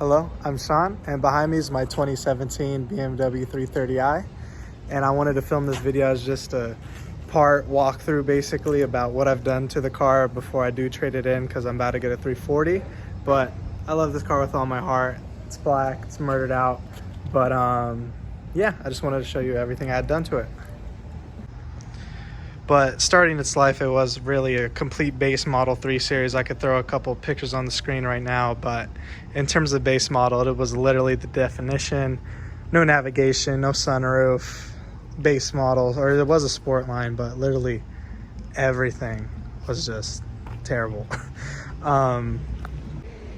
Hello, I'm Sean, and behind me is my 2017 BMW 330i, and I wanted to film this video as just a part walkthrough basically about what I've done to the car before I do trade it in, because I'm about to get a 340. But I love this car with all my heart. It's black, it's murdered out, but yeah, I just wanted to show you everything I had done to it. But starting its life, it was really a complete base model 3 Series. I could throw a couple pictures on the screen right now, but in terms of base model, it was literally the definition. No navigation, no sunroof, base model, or there was a sport line, but literally everything was just terrible.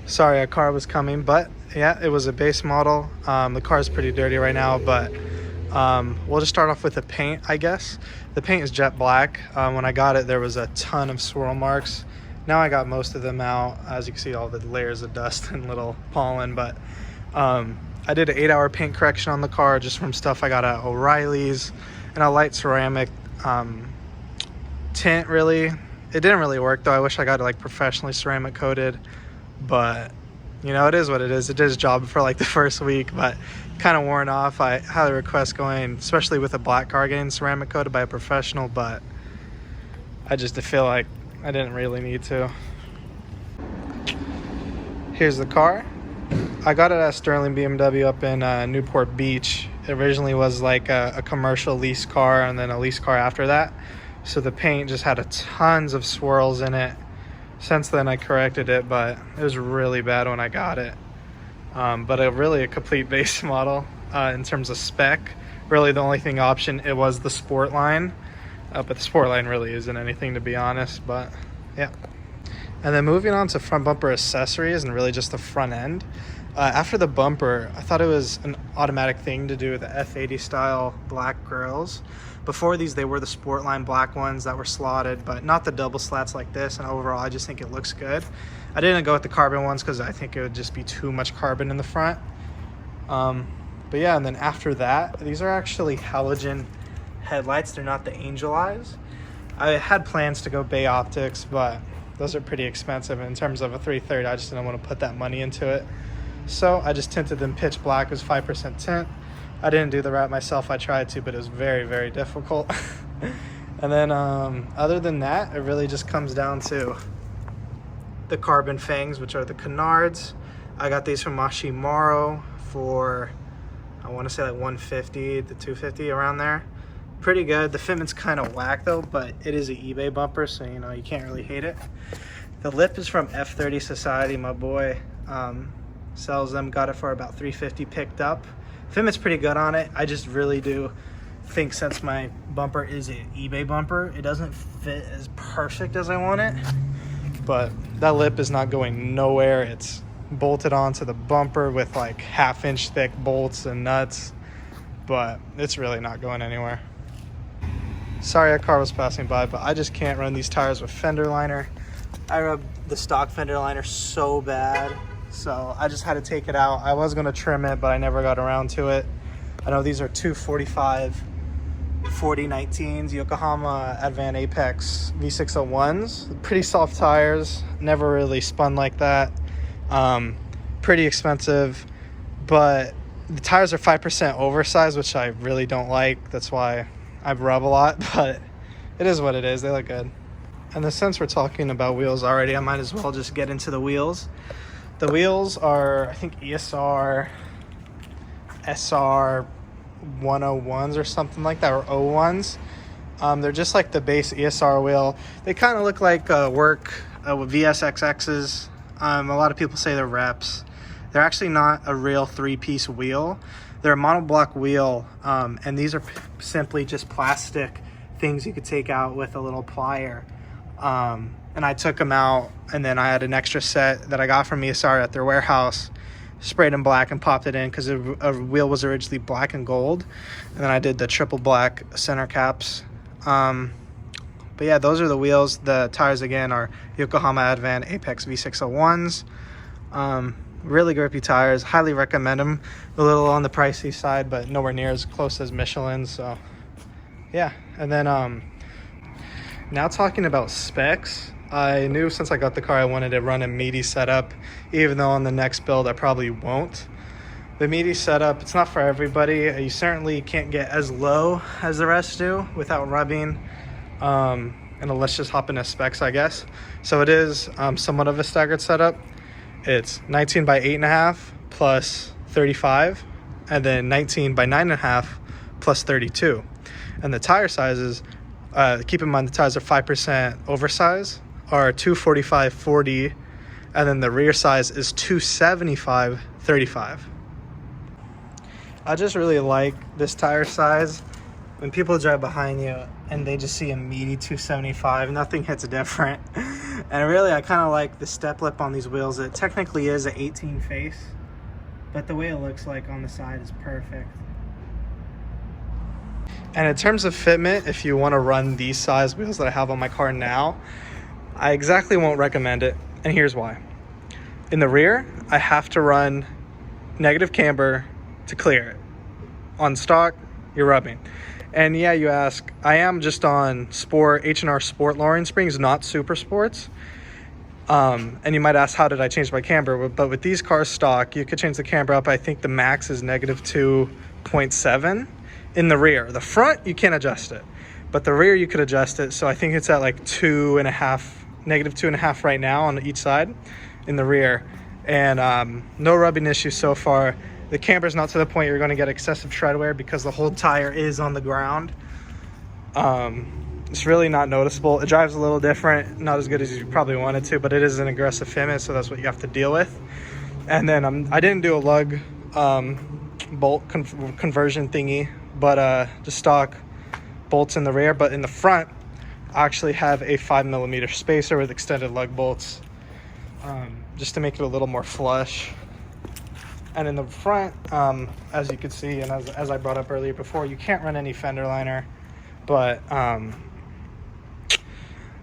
Sorry, a car was coming, but yeah, it was a base model. The car is pretty dirty right now, but we'll just start off with the paint, I guess. The paint is jet black. When I got it, there was a ton of swirl marks. Now I got most of them out. As you can see, all the layers of dust and little pollen, but I did an 8-hour paint correction on the car just from stuff I got at O'Reilly's, and a light ceramic tint. Really, it didn't really work though. I wish I got it like professionally ceramic coated, but you know, it is what it is. It did its job for like the first week, but kind of worn off. I highly request going, especially with a black car, getting ceramic coated by a professional, but I just feel like I didn't really need to. Here's the car. I got it at Sterling BMW up in Newport Beach. It originally was like a commercial lease car and then a lease car after that. So the paint just had tons of swirls in it. Since then I corrected it, but it was really bad when I got it. But really a complete base model in terms of spec. Really the only thing option, it was the sport line. But the sport line really isn't anything, to be honest, but yeah. And then moving on to front bumper accessories and really just the front end. After the bumper, I thought it was an automatic thing to do with the F30 style black grills. Before these, they were the sport line black ones that were slotted, but not the double slats like this. And overall, I just think it looks good. I didn't go with the carbon ones because I think it would just be too much carbon in the front. But yeah, and then after that, these are actually halogen headlights. They're not the angel eyes. I had plans to go Bay Optics, but those are pretty expensive in terms of a 330. I just didn't want to put that money into it. So I just tinted them pitch black. It was 5% tint. I didn't do the wrap myself. I tried to, but it was very, very difficult. And then other than that, it really just comes down to the carbon fangs, which are the canards. I got these from Mashimaro for, I want to say like 150 to 250, around there. Pretty good. The fitment's kind of whack though, but it is an eBay bumper, so you know, you can't really hate it. The lip is from F30 Society. My boy sells them. Got it for about $350 picked up. Fitment's pretty good on it. I just really do think, since my bumper is an eBay bumper, it doesn't fit as perfect as I want it. But that lip is not going nowhere. It's bolted onto the bumper with like 1/2-inch thick bolts and nuts, but it's really not going anywhere. Sorry, a car was passing by, but I just can't run these tires with fender liner. I rubbed the stock fender liner so bad, so I just had to take it out. I was going to trim it, but I never got around to it. I know these are 245 4019s, Yokohama Advan Apex V601s. Pretty soft tires, never really spun like that. Pretty expensive, but the tires are 5% oversized, which I really don't like. That's why I rub a lot, but it is what it is. They look good. And then since we're talking about wheels already, I might as well just get into the wheels. The wheels are, I think, ESR SR 101s or something like that, or 01s. They're just like the base ESR wheel. They kind of look like work with VSXXs. A lot of people say they're reps. They're actually not a real 3-piece wheel. They're a monoblock wheel, and these are simply just plastic things you could take out with a little plier. And I took them out, and then I had an extra set that I got from ESR at their warehouse, sprayed them black and popped it in because a wheel was originally black and gold, and then I did the triple black center caps. But yeah, those are the wheels. The tires again are Yokohama Advan Apex V601s. Really grippy tires. Highly recommend them. A little on the pricey side, but nowhere near as close as Michelin's. So yeah, and then now talking about specs, I knew since I got the car I wanted to run a meaty setup, even though on the next build I probably won't. The meaty setup, it's not for everybody. You certainly can't get as low as the rest do without rubbing. And let's just hop into specs, I guess. So it is somewhat of a staggered setup. It's 19 by 8.5 plus 35, and then 19 by 9.5 plus 32. And the tire sizes, keep in mind the tires are 5% oversize, are 245/40, and then the rear size is 275/35. I just really like this tire size. When people drive behind you and they just see a meaty 275, nothing hits different. And really, I kind of like the step lip on these wheels. It technically is an 18 face, but the way it looks like on the side is perfect. And in terms of fitment, if you want to run these size wheels that I have on my car now, I exactly won't recommend it, and here's why. In the rear, I have to run negative camber to clear it. On stock, you're rubbing. And yeah, you ask, I am just on Sport, H&R Sport lowering springs, not Super Sports. And you might ask, how did I change my camber? But with these cars stock, you could change the camber up. I think the max is negative 2.7 in the rear. The front, you can't adjust it. But the rear, you could adjust it. So I think it's at like negative 2.5 right now on each side in the rear. And no rubbing issues so far. The camber's not to the point you're going to get excessive tread wear because the whole tire is on the ground. It's really not noticeable. It drives a little different, not as good as you probably want it to, but it is an aggressive fitment, so that's what you have to deal with. And then I didn't do a lug bolt conversion thingy, but just stock bolts in the rear. But in the front, I actually have a 5mm spacer with extended lug bolts, just to make it a little more flush. And in the front, as you can see, and as I brought up earlier before, you can't run any fender liner. But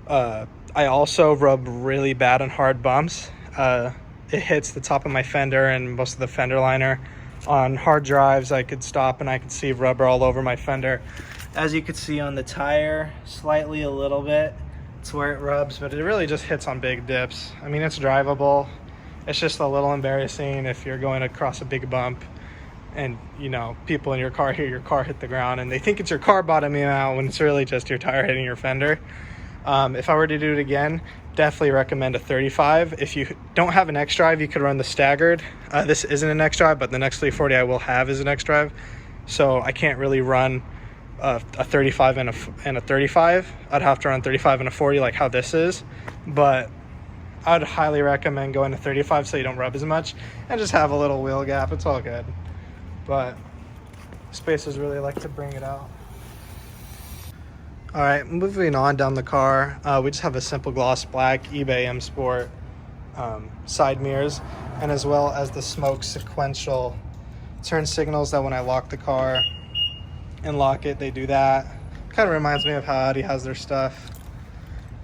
I also rub really bad on hard bumps. It hits the top of my fender and most of the fender liner. On hard drives, I could stop and I could see rubber all over my fender. As you can see on the tire, slightly a little bit. It's where it rubs, but it really just hits on big dips. I mean, it's drivable. It's just a little embarrassing if you're going across a big bump and, you know, people in your car hear your car hit the ground and they think it's your car bottoming out when it's really just your tire hitting your fender. If I were to do it again, definitely recommend a 35. If you don't have an X-Drive, you could run the staggered. This isn't an X-Drive, but the next 340 I will have is an X-Drive. So I can't really run a 35 and a 35. I'd have to run 35 and a 40 like how this is. But I'd highly recommend going to 35 so you don't rub as much and just have a little wheel gap. It's all good. But spacers really like to bring it out. All right, moving on down the car, we just have a simple gloss black eBay M Sport side mirrors, and as well as the smoke sequential turn signals that when I lock the car and lock it, they do that. Kind of reminds me of how Audi has their stuff.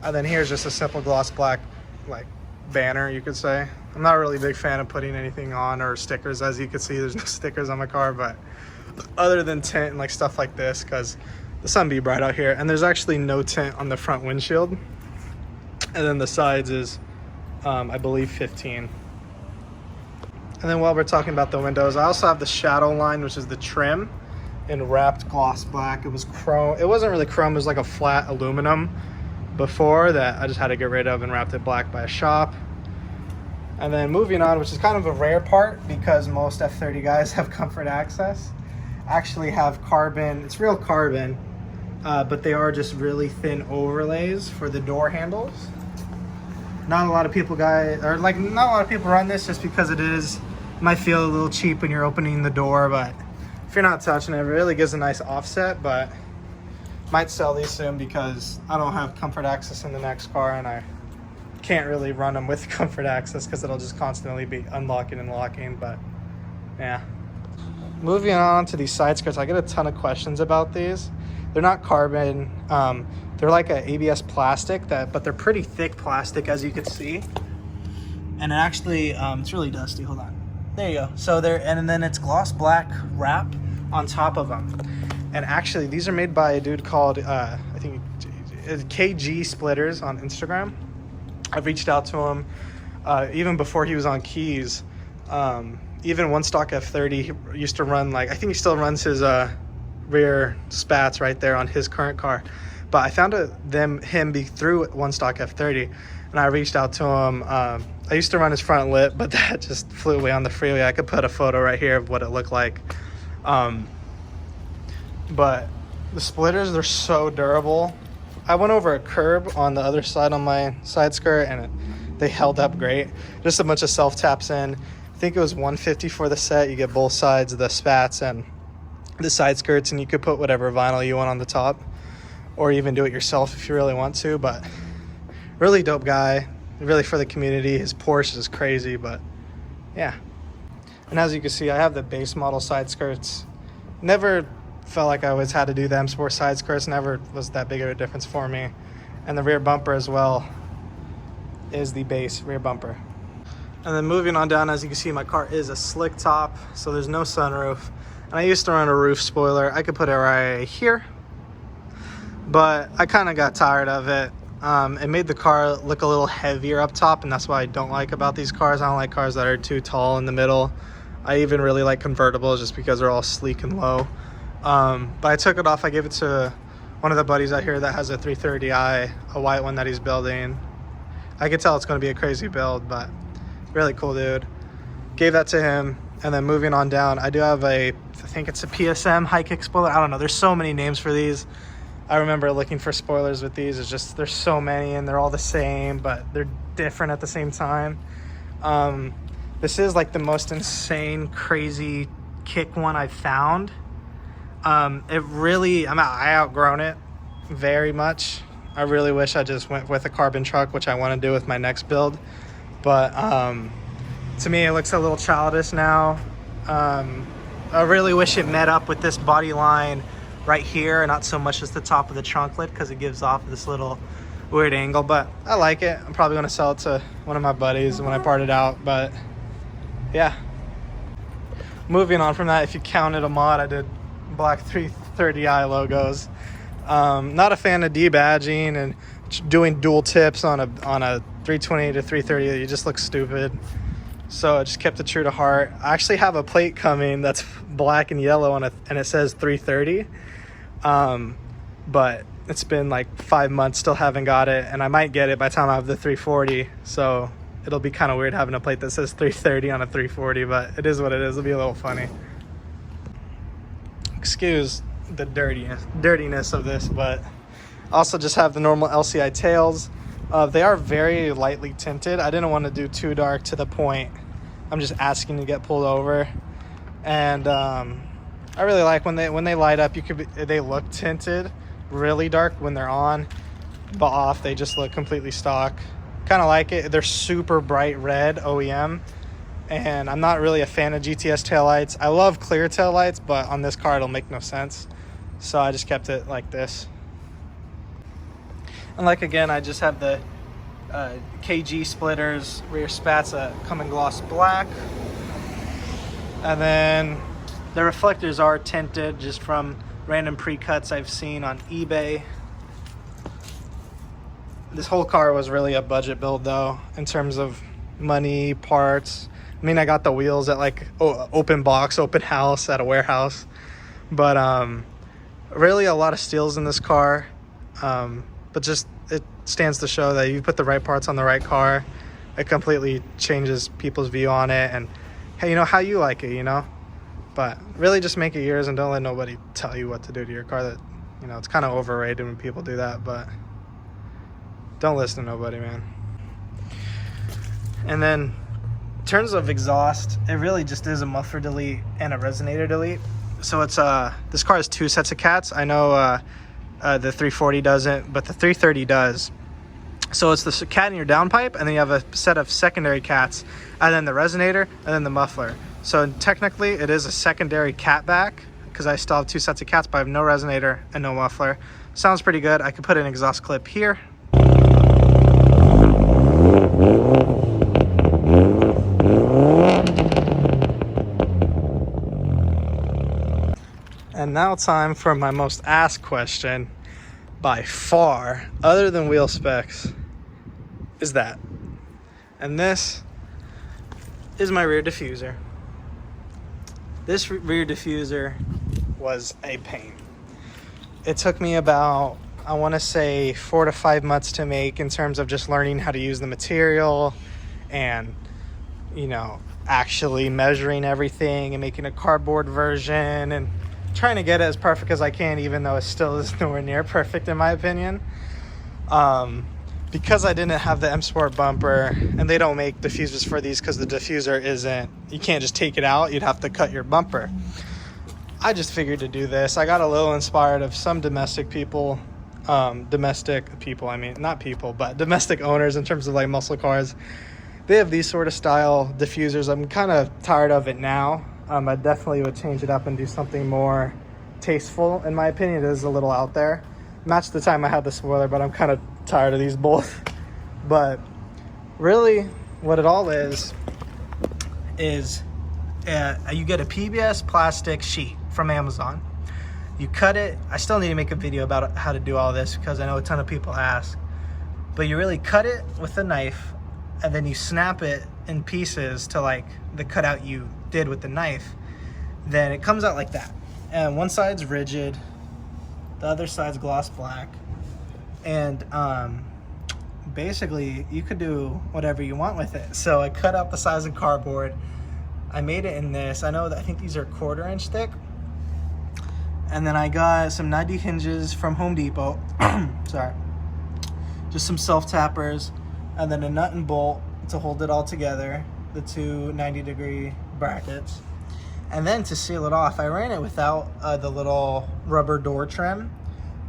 And then here's just a simple gloss black like banner, you could say. I'm not a really big fan of putting anything on or stickers. As you can see, there's no stickers on my car, but other than tint and like stuff like this, because the sun be bright out here. And there's actually no tint on the front windshield, and then the sides is I believe 15. And then while we're talking about the windows, I also have the shadow line, which is the trim in wrapped gloss black. It was chrome. It wasn't really chrome, it was like a flat aluminum before that I just had to get rid of and wrapped it black by a shop. And then moving on, which is kind of a rare part because most F30 guys have comfort access, actually have carbon. It's real carbon, but they are just really thin overlays for the door handles. Not a lot of people not a lot of people run this just because it might feel a little cheap when you're opening the door, but if you're not touching it, it really gives a nice offset. But might sell these soon because I don't have comfort access in the next car, and I can't really run them with comfort access because it'll just constantly be unlocking and locking. But yeah. Moving on to these side skirts, I get a ton of questions about these. They're not carbon. They're like a ABS plastic, but they're pretty thick plastic, as you can see. And actually, it's really dusty. Hold on. There you go. So and then it's gloss black wrap on top of them. And actually, these are made by a dude called, I think, KG Splitters on Instagram. I've reached out to him even before he was on keys. Even one stock F30 he used to run, like, I think he still runs his rear spats right there on his current car. But I found him be through one stock F30, and I reached out to him. I used to run his front lip, but that just flew away on the freeway. I could put a photo right here of what it looked like. But the splitters, they're so durable. I went over a curb on the other side on my side skirt, and they held up great. Just a bunch of self taps in. I think it was $150 for the set. You get both sides of the spats and the side skirts, and you could put whatever vinyl you want on the top, or even do it yourself if you really want to. But really dope guy, really for the community. His Porsche is crazy, but yeah. And as you can see, I have the base model side skirts. Never felt like I always had to do the M Sport side skirts. Never was that big of a difference for me. And the rear bumper as well is the base rear bumper. And then moving on down, as you can see, my car is a slick top, so there's no sunroof. And I used to run a roof spoiler. I could put it right here, but I kind of got tired of it. It made the car look a little heavier up top, and that's what I don't like about these cars. I don't like cars that are too tall in the middle. I even really like convertibles just because they're all sleek and low. But I took it off. I gave it to one of the buddies out here that has a 330i, a white one that he's building. I could tell it's going to be a crazy build, but really cool dude. Gave that to him. And then moving on down, I do have I think it's a PSM high kick spoiler. I don't know. There's so many names for these. I remember looking for spoilers with these. It's just, there's so many and they're all the same, but they're different at the same time. This is like the most insane, crazy kick one I've found. It really, I outgrown it very much. I really wish I just went with a carbon truck, which I want to do with my next build. But to me, it looks a little childish now. I really wish it met up with this body line right here, and not so much as the top of the trunk lid, because it gives off this little weird angle. But I like it. I'm probably going to sell it to one of my buddies when I part it out. But yeah. Moving on from that, if you counted a mod, I did black 330i logos. Not a fan of debadging and doing dual tips on a 320 to 330. You just look stupid. So I just kept it true to heart. I actually have a plate coming that's black and yellow on it, and it says 330. But it's been like 5 months, still haven't got it, and I might get it by the time I have the 340. So it'll be kind of weird having a plate that says 330 on a 340, but it is what it is. It'll be a little funny. Excuse the dirtiness of this, but also just have the normal LCI tails. They are very lightly tinted. I didn't want to do too dark to the point I'm just asking to get pulled over. And I really like when they light up. They look tinted really dark when they're on, but off they just look completely stock. Kind of like it. They're super bright red OEM, and I'm not really a fan of GTS taillights. I love clear taillights, but on this car it'll make no sense, so I just kept it like this. And like, again, I just have the KG splitters, rear spats come in gloss black. And then the reflectors are tinted just from random pre-cuts I've seen on eBay. This whole car was really a budget build though, in terms of money, parts. I mean, I got the wheels at like open box, open house at a warehouse. But really a lot of steals in this car. But just, it stands to show that you put the right parts on the right car, it completely changes people's view on it, and hey, you know, how you like it, you know. But really just make it yours, and don't let nobody tell you what to do to your car. That, you know, it's kind of overrated when people do that, but don't listen to nobody, man. And then in terms of exhaust, it really just is a muffler delete and a resonator delete. So it's this car has two sets of cats. I know the 340 doesn't, but the 330 does. So it's the cat in your downpipe, and then you have a set of secondary cats, and then the resonator, and then the muffler. So technically it is a secondary cat back, because I still have two sets of cats, but I have no resonator and no muffler. Sounds pretty good. I could put an exhaust clip here. And now time for my most asked question by far, other than wheel specs. is that. And this is my rear diffuser. This rear diffuser was a pain. It took me about, I want to say 4 to 5 months to make, in terms of just learning how to use the material and, you know, actually measuring everything and making a cardboard version and trying to get it as perfect as I can, even though it still is nowhere near perfect in my opinion. Because I didn't have the M Sport bumper, and they don't make diffusers for these because the diffuser isn't, you can't just take it out, you'd have to cut your bumper. I just figured to do this. I got a little inspired of some domestic people, domestic owners in terms of like muscle cars. They have these sort of style diffusers. I'm kind of tired of it now. I definitely would change it up and do something more tasteful. In my opinion, it is a little out there. Match the time I had the spoiler, but I'm kind of tired of these both. But really what it all is you get a PBS plastic sheet from Amazon. You cut it. I still need to make a video about how to do all this because I know a ton of people ask. But you really cut it with a knife, and then you snap it in pieces to like the cutout you did with the knife. Then it comes out like that. And one side's rigid, the other side's gloss black. And basically you could do whatever you want with it. So I cut out the size of cardboard. I made it in this. I think these are 1/4 inch thick. And then I got some 90 hinges from Home Depot. Sorry. Just some self-tappers. And then a nut and bolt to hold it all together. The two 90-degree brackets. And then to seal it off, I ran it without the little rubber door trim.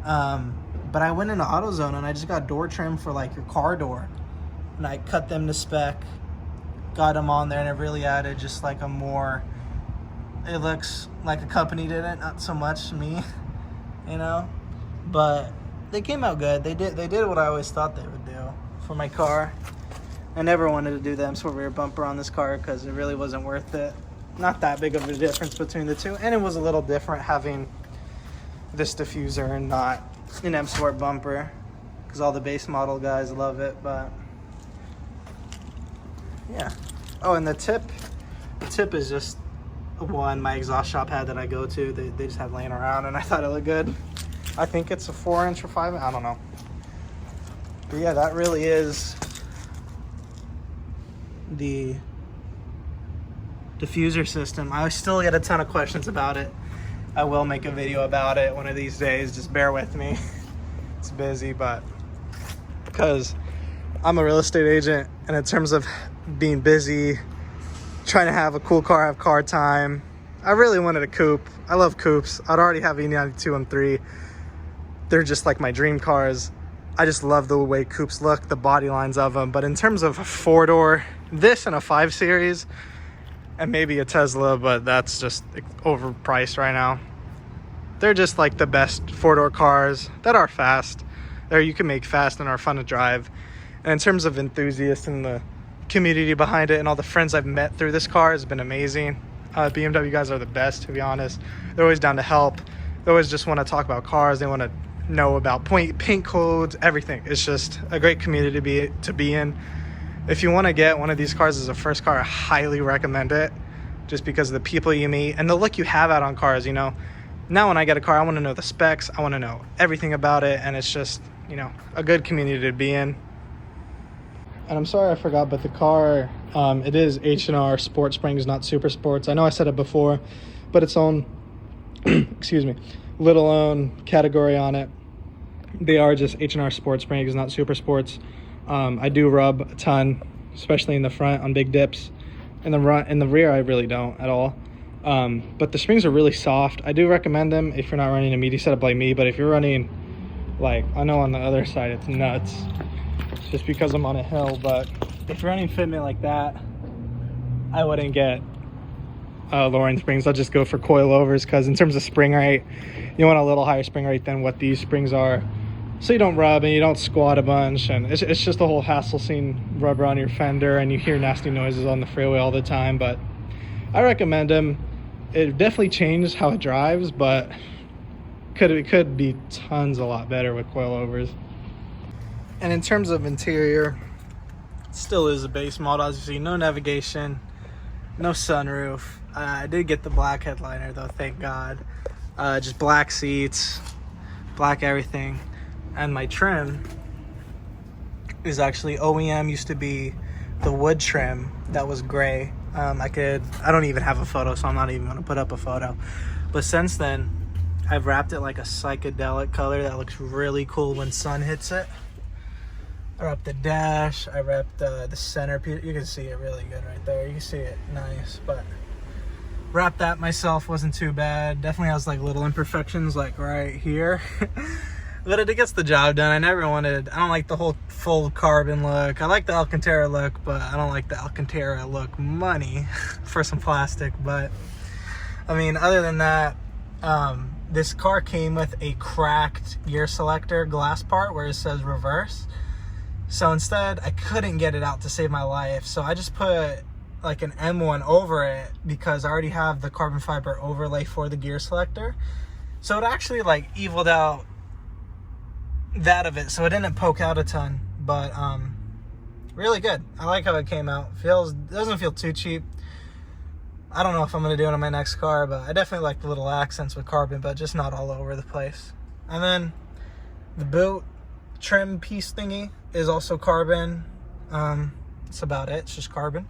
But I went into AutoZone and I just got door trim for like your car door. And I cut them to spec. Got them on there, and it really added just like a more, it looks like a company did it, not so much me, you know. But they came out good. They did what I always thought they would do for my car. I never wanted to do the M Sport rear bumper on this car because it really wasn't worth it. Not that big of a difference between the two, and it was a little different having this diffuser and not an M Sport bumper because all the base model guys love it. But yeah. Oh, and the tip is just one my exhaust shop had that I go to. They just have laying around, and I thought it looked good. I think it's a 4 inch or 5, I don't know. But yeah, that really is the diffuser system. I still get a ton of questions about it. I will make a video about it one of these days. Just bear with me. It's busy, but because I'm a real estate agent, and in terms of being busy, trying to have a cool car, have car time, I really wanted a coupe. I love coupes. I'd already have E92 M3. They're just like my dream cars. I just love the way coupes look, the body lines of them. But in terms of a 4-door, this and a 5 Series, and maybe a Tesla, but that's just overpriced right now. They're just like the best 4-door cars that are fast. You can make fast and are fun to drive. And in terms of enthusiasts and the community behind it and all the friends I've met through this car has been amazing. BMW guys are the best, to be honest. They're always down to help. They always just want to talk about cars. They want to know about paint codes, everything. It's just a great community to be in. If you want to get one of these cars as a first car, I highly recommend it, just because of the people you meet and the look you have out on cars. You know, now when I get a car, I want to know the specs. I want to know everything about it, and it's just, you know, a good community to be in. And I'm sorry I forgot, but the car, it is H&R Sport Springs, not Super Sports. I know I said it before, but its own, excuse me, little own category on it. They are just H&R Sport Springs, not Super Sports. I do rub a ton, especially in the front on big dips. In the rear, I really don't at all. But the springs are really soft. I do recommend them if you're not running a meaty setup like me, but if you're running, like, I know on the other side it's nuts, just because I'm on a hill. But if you're running fitment like that, I wouldn't get lowering springs. I'll just go for coilovers, because in terms of spring rate, you want a little higher spring rate than what these springs are, so you don't rub and you don't squat a bunch, and it's just a whole hassle seeing rubber on your fender, and you hear nasty noises on the freeway all the time. But I recommend them. It definitely changed how it drives, but it could be a lot better with coilovers. And in terms of interior, Still is a base model, as you see. No navigation, no sunroof. I did get the black headliner though, thank God. Just black seats, black everything. And my trim is actually OEM, used to be the wood trim that was gray. I don't even have a photo, so I'm not even gonna put up a photo. But since then, I've wrapped it like a psychedelic color that looks really cool when sun hits it. I wrapped the dash, I wrapped the centerpiece. You can see it really good right there. You can see it nice, but wrapped that myself, wasn't too bad. Definitely has like little imperfections like right here. But it gets the job done. I don't like the whole full carbon look. I like the Alcantara look, but I don't like the Alcantara look money for some plastic. But I mean, other than that, this car came with a cracked gear selector glass part where it says reverse. So instead, I couldn't get it out to save my life. So I just put like an M1 over it because I already have the carbon fiber overlay for the gear selector. So it actually like eviled out that of it, so it didn't poke out a ton. But really good. I like how it came out. Doesn't feel too cheap. I don't know if I'm gonna do it on my next car, but I definitely like the little accents with carbon, but just not all over the place. And then the boot trim piece thingy is also carbon. That's about it. It's just carbon.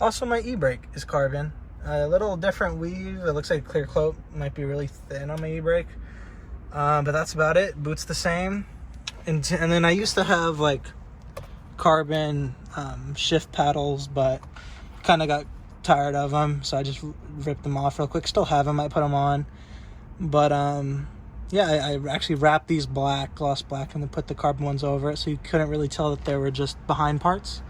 Also, my e-brake is carbon. A little different weave. It looks like clear coat. Might be really thin on my e-brake. But that's about it. Boot's the same. And then I used to have like carbon shift paddles, but kind of got tired of them, so I just ripped them off real quick. Still have them. I put them on. But yeah, I actually wrapped these black, gloss black, and then put the carbon ones over it, so you couldn't really tell that they were just behind parts.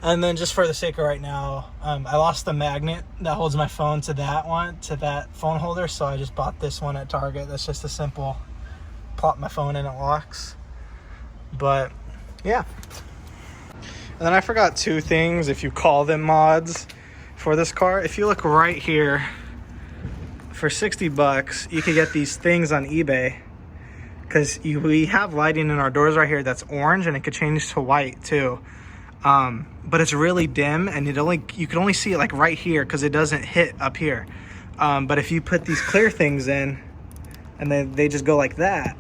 And then just for the sake of right now, I lost the magnet that holds my phone to that phone holder, so I just bought this one at Target. That's just a simple plop my phone in, it locks. But yeah. And then I forgot two things, if you call them mods for this car. If you look right here, for 60 bucks, you can get these things on eBay, because we have lighting in our doors right here that's orange, and it could change to white too. But it's really dim, and you can only see it like right here because it doesn't hit up here. But if you put these clear things in, and then they just go like that,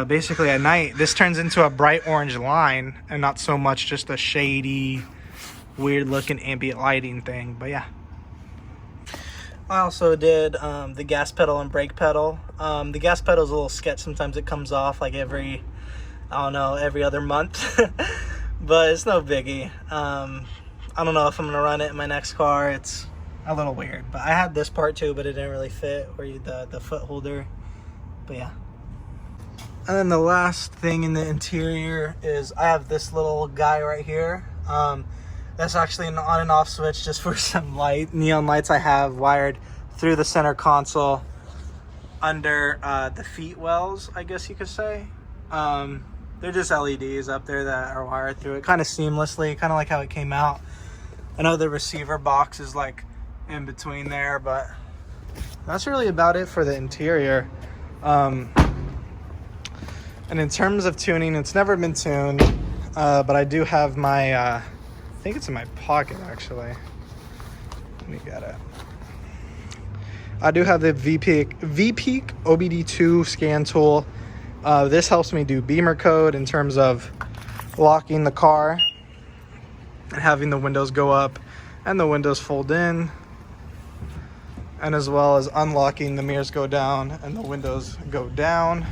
basically at night, this turns into a bright orange line and not so much just a shady, weird looking ambient lighting thing. But yeah. I also did the gas pedal and brake pedal. The gas pedal is a little sketch. Sometimes it comes off like every other month. But it's no biggie. I don't know if I'm gonna run it in my next car. It's a little weird. But I had this part too, but it didn't really fit, where the foot holder. But yeah. And then the last thing in the interior is I have this little guy right here. That's actually an on and off switch just for some neon lights I have wired through the center console under the feet wells, I guess you could say. They're just LEDs up there that are wired through it kind of seamlessly, kind of like how it came out. I know the receiver box is like in between there, but that's really about it for the interior. And in terms of tuning, it's never been tuned, but I do have my, I think it's in my pocket actually. Let me get it. I do have the VPeak OBD2 scan tool. This helps me do beamer code in terms of locking the car and having the windows go up and the windows fold in, and as well as unlocking, the mirrors go down and the windows go down.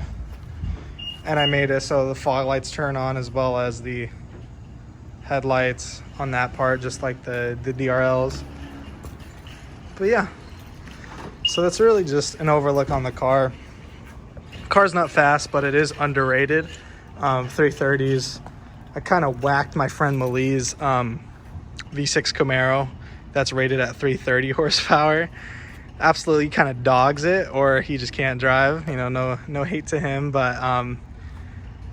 And I made it so the fog lights turn on as well as the headlights on that part, just like the DRLs. But yeah, so that's really just an overlook on the car. Car's not fast, but it is underrated. 330s. I kind of whacked my friend Mali's V6 Camaro that's rated at 330 horsepower. Absolutely kind of dogs it, or he just can't drive. You know, no hate to him, but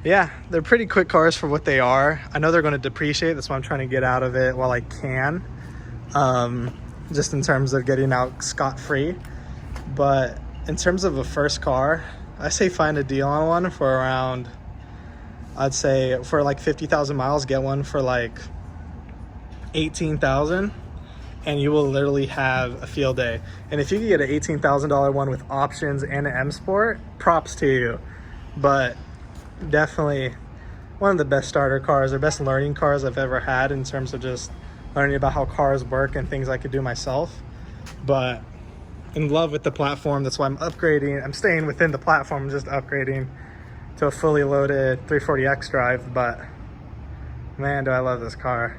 yeah, they're pretty quick cars for what they are. I know they're going to depreciate. That's why I'm trying to get out of it while I can, just in terms of getting out scot-free. But in terms of a first car, I say find a deal on one for around I'd say for like 50,000 miles, get one for like 18,000 and you will literally have a field day. And if you can get an $18,000 one with options and an M Sport, props to you. But definitely one of the best starter cars or best learning cars I've ever had in terms of just learning about how cars work and things I could do myself. But in love with the platform. That's why I'm upgrading. I'm staying within the platform, I'm just upgrading to a fully loaded 340X drive. But man, do I love this car.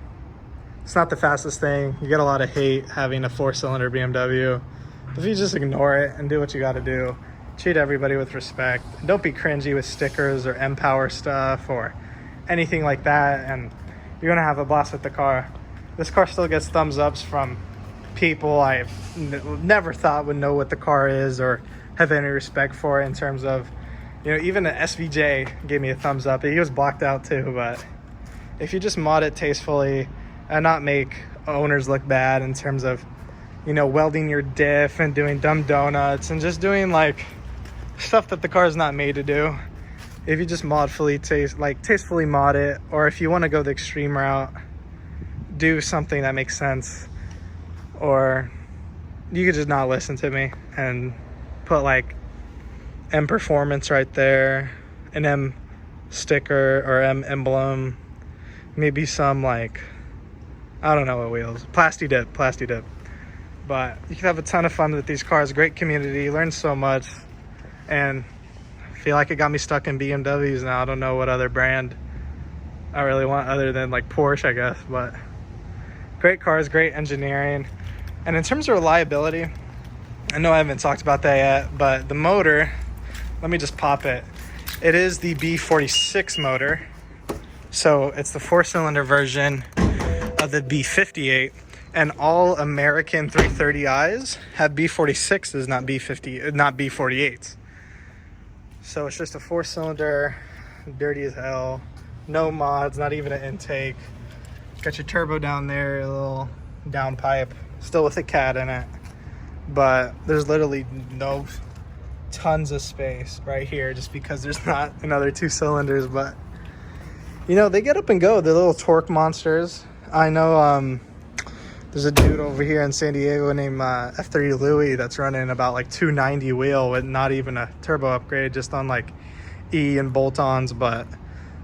It's not the fastest thing. You get a lot of hate having a 4-cylinder BMW. If you just ignore it and do what you got to do, treat everybody with respect. Don't be cringy with stickers or M-Power stuff or anything like that, and you're gonna have a blast with the car. This car still gets thumbs ups from people I've never thought would know what the car is or have any respect for it, in terms of, you know, even the SVJ gave me a thumbs up. He was blocked out too. But if you just mod it tastefully and not make owners look bad in terms of, you know, welding your diff and doing dumb donuts and just doing like stuff that the car is not made to do. If you just tastefully mod it, or if you want to go the extreme route, do something that makes sense. Or you could just not listen to me and put like M Performance right there, an M sticker or M emblem, maybe some like, I don't know what wheels, plasti dip. But you can have a ton of fun with these cars. Great community, learn so much, and I feel like it got me stuck in BMWs now. I don't know what other brand I really want other than like Porsche, I guess. But great cars, great engineering. And in terms of reliability, I know I haven't talked about that yet, but the motor, let me just pop it. It is the B46 motor. So it's the 4-cylinder version of the B58, and all American 330i's have B46s, not B48s. So it's just a 4-cylinder, dirty as hell, no mods, not even an intake. Got your turbo down there, a little downpipe, still with a cat in it. But there's literally no tons of space right here, just because there's not another 2 cylinders. But you know, they get up and go. They're little torque monsters. I know there's a dude over here in San Diego named F30 Louie that's running about like 290 wheel with not even a turbo upgrade, just on like E and bolt-ons. But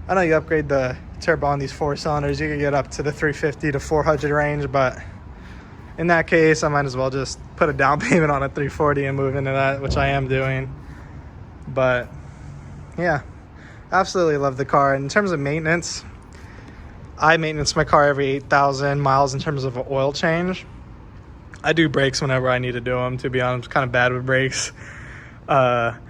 I know you upgrade the turbo on these 4 cylinders, you can get up to the 350 to 400 range. But in that case, I might as well just put a down payment on a 340 and move into that, which I am doing. But yeah, absolutely love the car. In terms of maintenance, I maintenance my car every 8,000 miles in terms of an oil change. I do brakes whenever I need to do them, to be honest. I'm kind of bad with brakes. But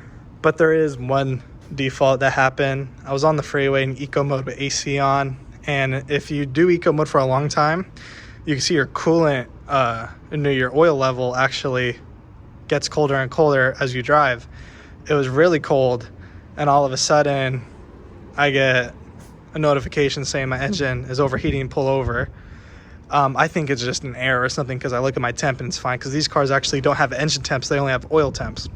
there is one default that happened. I was on the freeway in eco mode with AC on, and if you do eco mode for a long time, you can see your coolant, your oil level actually gets colder and colder as you drive. It was really cold, and all of a sudden I get a notification saying my engine is overheating, pull over. I think it's just an error or something, because I look at my temp and it's fine, because these cars actually don't have engine temps, they only have oil temps.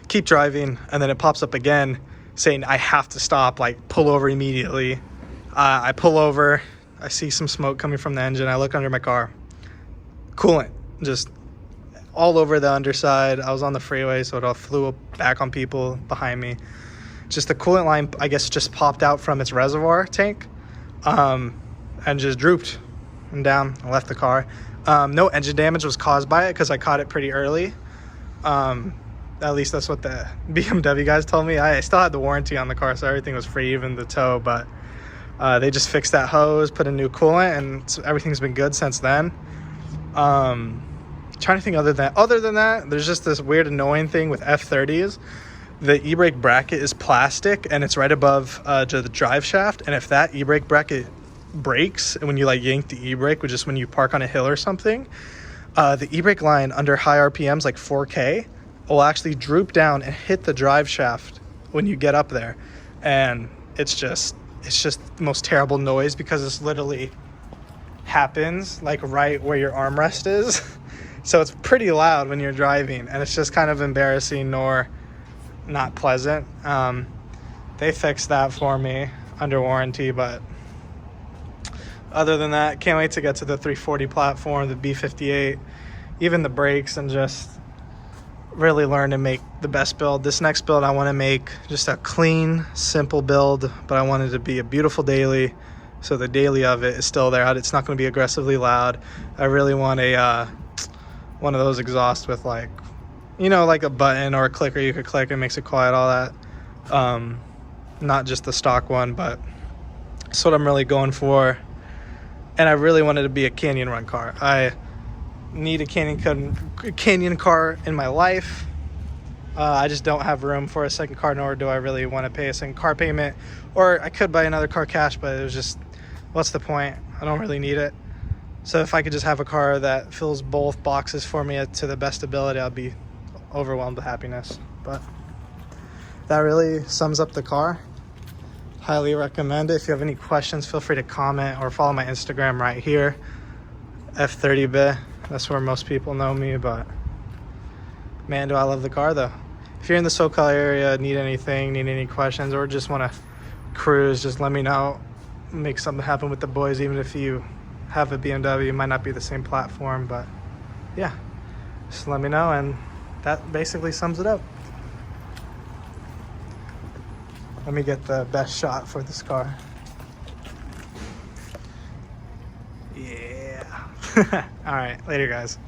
Keep driving, and then it pops up again saying I have to stop, like pull over immediately. I pull over, I see some smoke coming from the engine, I look under my car, coolant just all over the underside. I was on the freeway, so it all flew back on people behind me. Just the coolant line, I guess, just popped out from its reservoir tank, and just drooped and down. I left the car. No engine damage was caused by it, because I caught it pretty early. At least that's what the BMW guys told me. I still had the warranty on the car, so everything was free, even the tow. But they just fixed that hose, put a new coolant, and everything's been good since then. Trying to think other than that, there's just this weird annoying thing with F30s. The e-brake bracket is plastic, and it's right above the drive shaft. And if that e-brake bracket breaks, and when you like yank the e-brake, which is when you park on a hill or something, the e-brake line under high RPMs, like 4K, will actually droop down and hit the drive shaft when you get up there. And it's just the most terrible noise, because it's literally happens like right where your armrest is. So it's pretty loud when you're driving, and it's just kind of embarrassing, nor not pleasant. they fixed that for me under warranty. But other than that, can't wait to get to the 340 platform, the B58, even the brakes, and just really learn to make the best build. This next build, I want to make just a clean, simple build, but I want it to be a beautiful daily, so the daily of it is still there. It's not going to be aggressively loud. I really want a one of those exhausts with, like, you know, like a button or a clicker you could click and makes it quiet, all that. Not just the stock one, but that's what I'm really going for. And I really wanted to be a canyon run car. I need a canyon car in my life. I just don't have room for a second car, nor do I really want to pay a second car payment. Or I could buy another car cash, but it was just, what's the point? I don't really need it. So if I could just have a car that fills both boxes for me to the best ability, I'll be overwhelmed with happiness. But that really sums up the car. Highly recommend it. If you have any questions, feel free to comment or follow my Instagram right here, F30 Bay. That's where most people know me, but man, do I love the car though. If you're in the SoCal area, need anything, need any questions, or just want to cruise, just let me know. Make something happen with the boys. Even if you have a BMW, it might not be the same platform, but yeah, just let me know. And that basically sums it up. Let me get the best shot for this car. Yeah. All right, later guys.